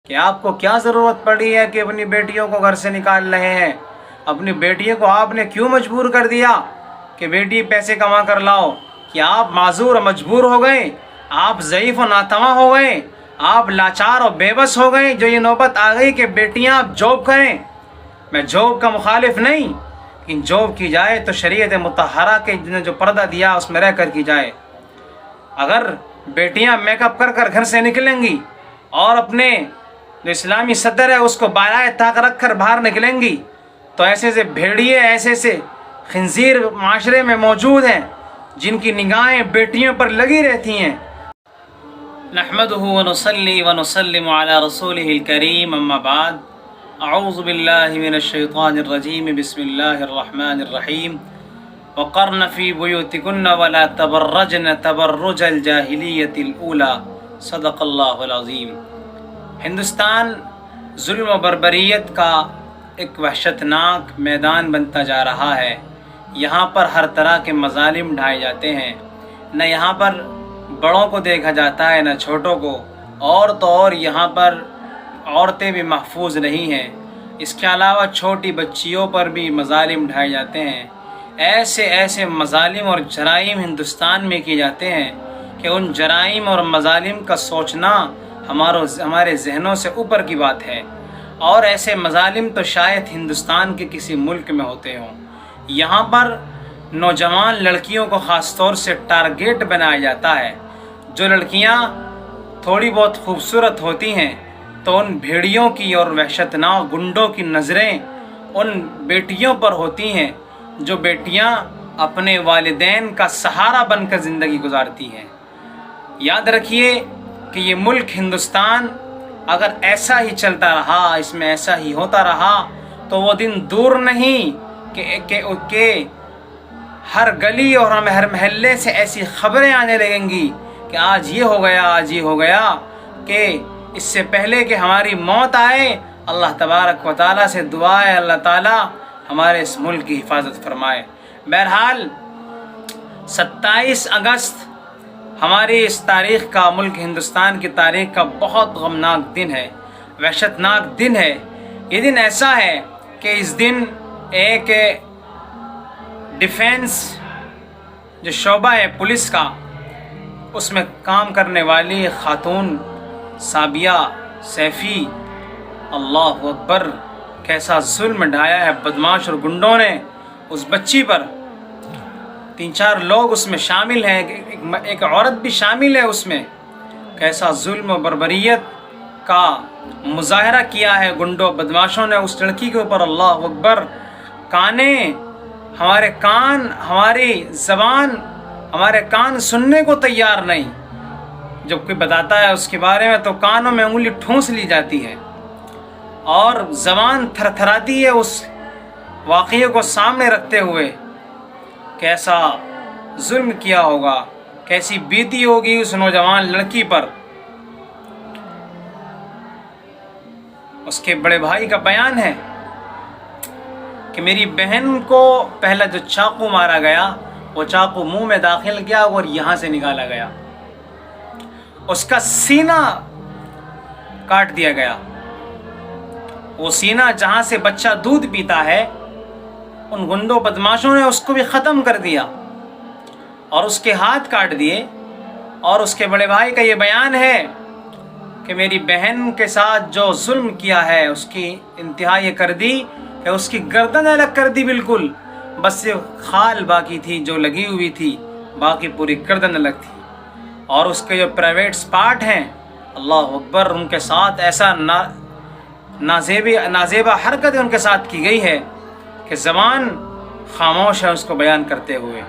کہ آپ کو کیا ضرورت پڑی ہے کہ اپنی بیٹیوں کو گھر سے نکال رہے ہیں؟ اپنی بیٹیوں کو آپ نے کیوں مجبور کر دیا کہ بیٹی پیسے کما کر لاؤ؟ کیا آپ معذور اور مجبور ہو گئے؟ آپ ضعیف و ناتواں ہو گئے؟ آپ لاچار اور بے بس ہو گئے جو یہ نوبت آ گئی کہ بیٹیاں جاب کریں؟ میں جاب کا مخالف نہیں، لیکن جاب کی جائے تو شریعت مطہرہ کے نے جو پردہ دیا اس میں رہ کر کی جائے۔ اگر بیٹیاں میک اپ کر کر گھر سے نکلیں گی اور اپنے جو اسلامی صدر ہے اس کو بالائے طاق رکھ کر باہر نکلیں گی تو ایسے سے بھیڑیے، ایسے سے خنزیر معاشرے میں موجود ہیں جن کی نگاہیں بیٹیوں پر لگی رہتی ہیں۔ نحمدہ ونصلی ونسلم علی رسولہ الکریم، اما بعد، اعوذ باللہ من الشیطان الرجیم، بسم اللہ الرحمن الرحیم۔ وقرن فی بیوتکن ولا تبرجن تبرج الجاہلیۃ الاولی، صدق اللہ العظیم۔ ہندوستان ظلم و بربریت کا ایک وحشتناک میدان بنتا جا رہا ہے۔ یہاں پر ہر طرح کے مظالم ڈھائے جاتے ہیں، نہ یہاں پر بڑوں کو دیکھا جاتا ہے نہ چھوٹوں کو، اور تو اور یہاں پر عورتیں بھی محفوظ نہیں ہیں۔ اس کے علاوہ چھوٹی بچیوں پر بھی مظالم ڈھائے جاتے ہیں۔ ایسے ایسے مظالم اور جرائم ہندوستان میں کیے جاتے ہیں کہ ان جرائم اور مظالم کا سوچنا ہمارے ذہنوں سے اوپر کی بات ہے، اور ایسے مظالم تو شاید ہندوستان کے کسی ملک میں ہوتے ہوں۔ یہاں پر نوجوان لڑکیوں کو خاص طور سے ٹارگیٹ بنایا جاتا ہے۔ جو لڑکیاں تھوڑی بہت خوبصورت ہوتی ہیں تو ان بھیڑیوں کی اور وحشتناک گنڈوں کی نظریں ان بیٹیوں پر ہوتی ہیں، جو بیٹیاں اپنے والدین کا سہارا بن کر زندگی گزارتی ہیں۔ یاد رکھیے کہ یہ ملک ہندوستان اگر ایسا ہی چلتا رہا، اس میں ایسا ہی ہوتا رہا، تو وہ دن دور نہیں کہ ہر گلی اور ہر محلے سے ایسی خبریں آنے لگیں گی کہ آج یہ ہو گیا، آج یہ ہو گیا، کہ اس سے پہلے کہ ہماری موت آئے اللہ تبارک و تعالیٰ سے دعا ہے اللہ تعالیٰ ہمارے اس ملک کی حفاظت فرمائے۔ بہرحال 27 اگست ہماری اس تاریخ کا، ملک ہندوستان کی تاریخ کا بہت غمناک دن ہے، وحشتناک دن ہے۔ یہ دن ایسا ہے کہ اس دن ایک ڈیفینس جو شعبہ ہے پولیس کا، اس میں کام کرنے والی خاتون سابیہ سیفی، اللہ اکبر، کیسا ظلم ڈھایا ہے بدماش اور گنڈوں نے اس بچی پر۔ 3-4 لوگ اس میں شامل ہیں، ایک عورت بھی شامل ہے اس میں۔ کیسا ظلم و بربریت کا مظاہرہ کیا ہے گنڈوں بدماشوں نے اس لڑکی کے اوپر، اللہ اکبر۔ ہمارے کان، ہماری زبان، ہمارے کان سننے کو تیار نہیں۔ جب کوئی بتاتا ہے اس کے بارے میں تو کانوں میں انگلی ٹھونس لی جاتی ہے اور زبان تھر تھراتی ہے اس واقعے کو سامنے رکھتے ہوئے۔ کیسا ظلم کیا ہوگا، کیسی بیتی ہوگی اس نوجوان لڑکی پر۔ اس کے بڑے بھائی کا بیان ہے کہ میری بہن کو پہلا جو چاقو مارا گیا وہ چاقو منہ میں داخل کیا اور یہاں سے نکالا گیا، اس کا سینہ کاٹ دیا گیا۔ وہ سینہ جہاں سے بچہ دودھ پیتا ہے، ان گنڈوں بدماشوں نے اس کو بھی ختم کر دیا اور اس کے ہاتھ کاٹ دیے۔ اور اس کے بڑے بھائی کا یہ بیان ہے کہ میری بہن کے ساتھ جو ظلم کیا ہے اس کی انتہا یہ کر دی کہ اس کی گردن الگ کر دی بالکل، بس صرف خال باقی تھی جو لگی ہوئی تھی، باقی پوری گردن الگ تھی۔ اور اس کے جو پرائیویٹ پارٹ ہیں، اللہ اکبر، ان کے ساتھ ایسا نازیبہ حرکت ان کے ساتھ کی گئی ہے کہ زبان خاموش ہے اس کو بیان کرتے ہوئے۔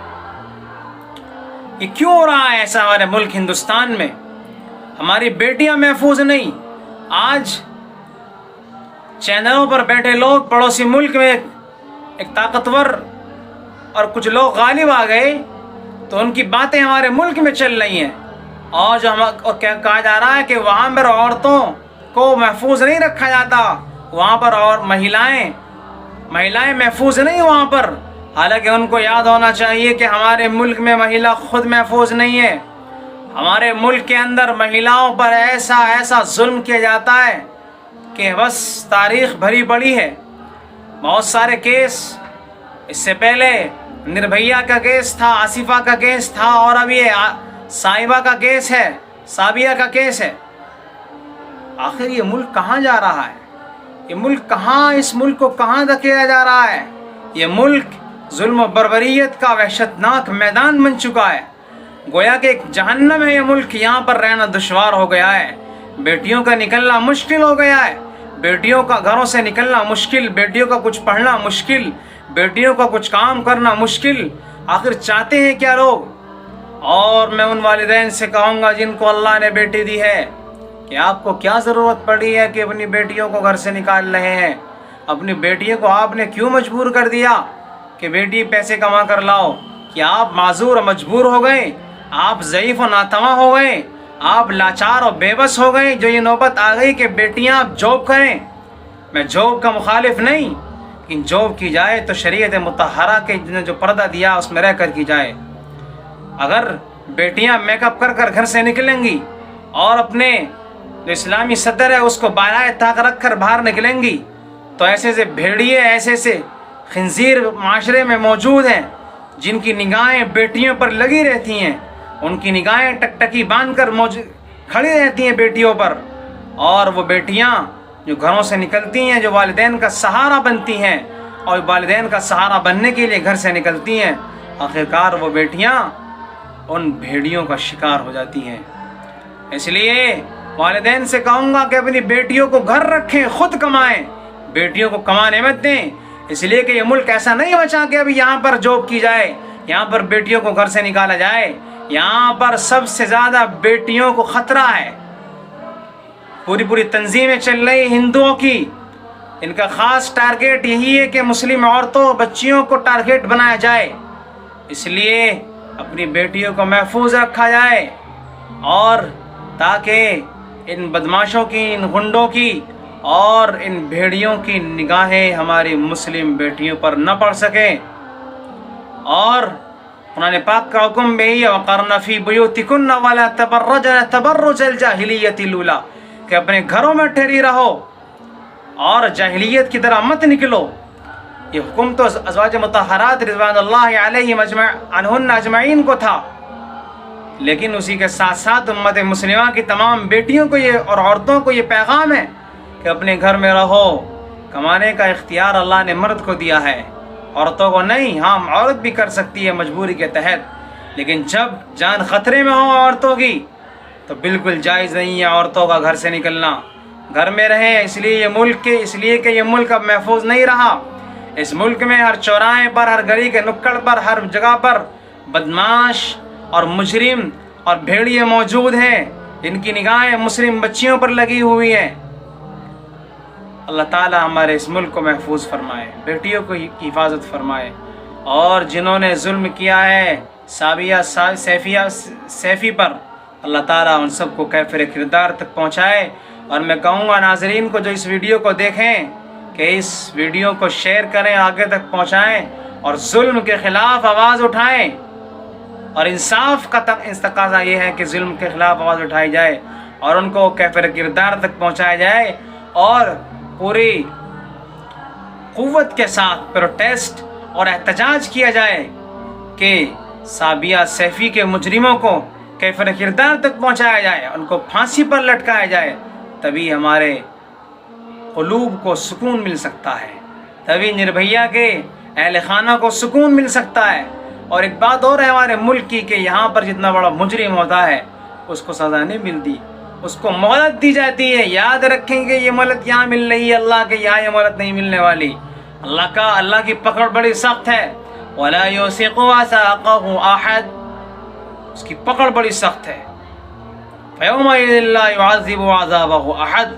یہ کیوں ہو رہا ہے ایسا ہمارے ملک ہندوستان میں؟ ہماری بیٹیاں محفوظ نہیں۔ آج چینلوں پر بیٹھے لوگ، پڑوسی ملک میں ایک طاقتور اور کچھ لوگ غالب آ گئے تو ان کی باتیں ہمارے ملک میں چل رہی ہیں، اور جو کہا جا رہا ہے کہ وہاں پر عورتوں کو محفوظ نہیں رکھا جاتا، وہاں پر اور مہیلائیں محفوظ نہیں وہاں پر۔ حالانکہ ان کو یاد ہونا چاہیے کہ ہمارے ملک میں مہیلا خود محفوظ نہیں ہے۔ ہمارے ملک کے اندر مہیلاؤں پر ایسا ظلم کیا جاتا ہے کہ بس تاریخ بھری پڑی ہے، بہت سارے کیس، اس سے پہلے نربھیا کا کیس تھا، آصفہ کا کیس تھا، اور اب یہ صائبہ کا کیس ہے، صابیہ کا کیس ہے۔ آخر یہ ملک کہاں جا رہا ہے؟ یہ ملک کہاں، اس ملک کو کہاں دھکیلا جا رہا ہے؟ یہ ملک ظلم و بربریت کا وحشتناک میدان بن چکا ہے، گویا کہ ایک جہنم ہے یہ ملک، یہاں پر رہنا دشوار ہو گیا ہے، بیٹیوں کا نکلنا مشکل ہو گیا ہے، بیٹیوں کا گھروں سے نکلنا مشکل، بیٹیوں کا کچھ پڑھنا مشکل، بیٹیوں کا کچھ کام کرنا مشکل۔ آخر چاہتے ہیں کیا لوگ؟ اور میں ان والدین سے کہوں گا جن کو اللہ نے بیٹی دی ہے کہ آپ کو کیا ضرورت پڑی ہے کہ اپنی بیٹیوں کو گھر سے نکال رہے ہیں؟ اپنی بیٹیوں کو آپ نے کیوں مجبور کر دیا کہ بیٹی پیسے کما کر لاؤ؟ کیا آپ معذور و مجبور ہو گئے؟ آپ ضعیف و ناتواں ہو گئے؟ آپ لاچار و بے بس ہو گئے جو یہ نوبت آ گئی کہ بیٹیاں جاب کریں؟ میں جاب کا مخالف نہیں، لیکن جاب کی جائے تو شریعت مطہرہ کے نے جو پردہ دیا اس میں رہ کر کی جائے۔ اگر بیٹیاں میک اپ کر کر گھر سے نکلیں گی اور اپنے جو اسلامی صدر ہے اس کو بالائے طاق رکھ کر باہر نکلیں گی تو ایسے سے بھیڑیے، ایسے سے خنزیر معاشرے میں موجود ہیں جن کی نگاہیں بیٹیوں پر لگی رہتی ہیں، ان کی نگاہیں ٹکٹکی باندھ کر کھڑی رہتی ہیں بیٹیوں پر، اور وہ بیٹیاں جو گھروں سے نکلتی ہیں، جو والدین کا سہارا بنتی ہیں اور والدین کا سہارا بننے کے لیے گھر سے نکلتی ہیں، آخرکار وہ بیٹیاں ان بھیڑیوں کا شکار ہو جاتی ہیں۔ اس لیے والدین سے کہوں گا کہ اپنی بیٹیوں کو گھر رکھیں، خود کمائیں، بیٹیوں کو کمانے مت دیں، اس لیے کہ یہ ملک ایسا نہیں بچا کہ ابھی یہاں پر جاب کی جائے، یہاں پر بیٹیوں کو گھر سے نکالا جائے۔ یہاں پر سب سے زیادہ بیٹیوں کو خطرہ ہے، پوری تنظیمیں چل رہی ہندوؤں کی، ان کا خاص ٹارگیٹ یہی ہے کہ مسلم عورتوں بچیوں کو ٹارگیٹ بنایا جائے، اس لیے اپنی بیٹیوں کو محفوظ رکھا جائے، اور تاکہ ان بدماشوں کی، ان غنڈوں کی اور ان بھیڑیوں کی نگاہیں ہماری مسلم بیٹیوں پر نہ پڑ سکیں۔ اور قرآن پاک کا حکم بھی ہے وَقَرْنَ فِي بُيُوتِكُنَّ وَلَا تَبَرَّجْنَ تَبَرُّجَ الْجَاهِلِيَّةِ الْأُولَىٰ، کہ اپنے گھروں میں ٹھہری رہو اور جاہلیت کی طرح مت نکلو۔ یہ حکم تو ازواج مطہرات رضوان اللہ علیہم عنہن اجمعین کو تھا، لیکن اسی کے ساتھ ساتھ امت مسلمہ کی تمام بیٹیوں کو یہ اور عورتوں کو یہ پیغام ہے کہ اپنے گھر میں رہو، کمانے کا اختیار اللہ نے مرد کو دیا ہے، عورتوں کو نہیں۔ ہاں عورت بھی کر سکتی ہے مجبوری کے تحت، لیکن جب جان خطرے میں ہو عورتوں کی تو بالکل جائز نہیں ہے عورتوں کا گھر سے نکلنا، گھر میں رہیں۔ اس لیے کہ یہ ملک اب محفوظ نہیں رہا، اس ملک میں ہر چوراہے پر، ہر گلی کے نکڑ پر، ہر جگہ پر بدماش اور مجرم اور بھیڑیے موجود ہیں، ان کی نگاہیں مسلم بچیوں پر لگی ہوئی ہیں۔ اللہ تعالی ہمارے اس ملک کو محفوظ فرمائے، بیٹیوں کو کی حفاظت فرمائے، اور جنہوں نے ظلم کیا ہے صابیہ سیفی پر، اللہ تعالیٰ ان سب کو کیفر کردار تک پہنچائے۔ اور میں کہوں گا ناظرین کو جو اس ویڈیو کو دیکھیں کہ اس ویڈیو کو شیئر کریں، آگے تک پہنچائیں، اور ظلم کے خلاف آواز اٹھائیں، اور انصاف کا تقاضا یہ ہے کہ ظلم کے خلاف آواز اٹھائی جائے اور ان کو کیفر کردار تک پہنچایا جائے، اور پوری قوت کے ساتھ پروٹیسٹ اور احتجاج کیا جائے کہ صابیہ سیفی کے مجرموں کو کیفر کردار تک پہنچایا جائے، ان کو پھانسی پر لٹکایا جائے، تبھی ہمارے قلوب کو سکون مل سکتا ہے، تبھی نربھیا کے اہل خانہ کو سکون مل سکتا ہے۔ اور ایک بات اور ہے ہمارے ملک کی کہ یہاں پر جتنا بڑا مجرم ہوتا ہے اس کو سزا نہیں ملتی، اس کو مہلت دی جاتی ہے۔ یاد رکھیں کہ یہ مہلت یہاں مل رہی ہے، اللہ کے یہاں یہ مہلت نہیں ملنے والی۔ اللہ کی پکڑ بڑی سخت ہے، وَلَا يُوثِقُ وَثَاقَهُ أَحَدٌ، اس کی پکڑ بڑی سخت ہے۔ فَيَوْمَئِذٍ لَا يُعَذِّبُ عَذَابَهُ أَحَدٌ،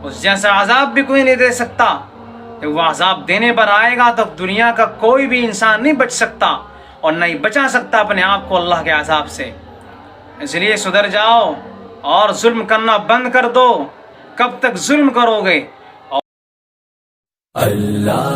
اس جیسا عذاب بھی کوئی نہیں دے سکتا۔ جب وہ عذاب دینے پر آئے گا تو دنیا کا کوئی بھی انسان نہیں بچ سکتا اور نہیں بچا سکتا اپنے آپ کو اللہ کے عذاب سے۔ اس لیے سدھر جاؤ اور ظلم کرنا بند کر دو۔ کب تک ظلم کرو گے؟ اللہ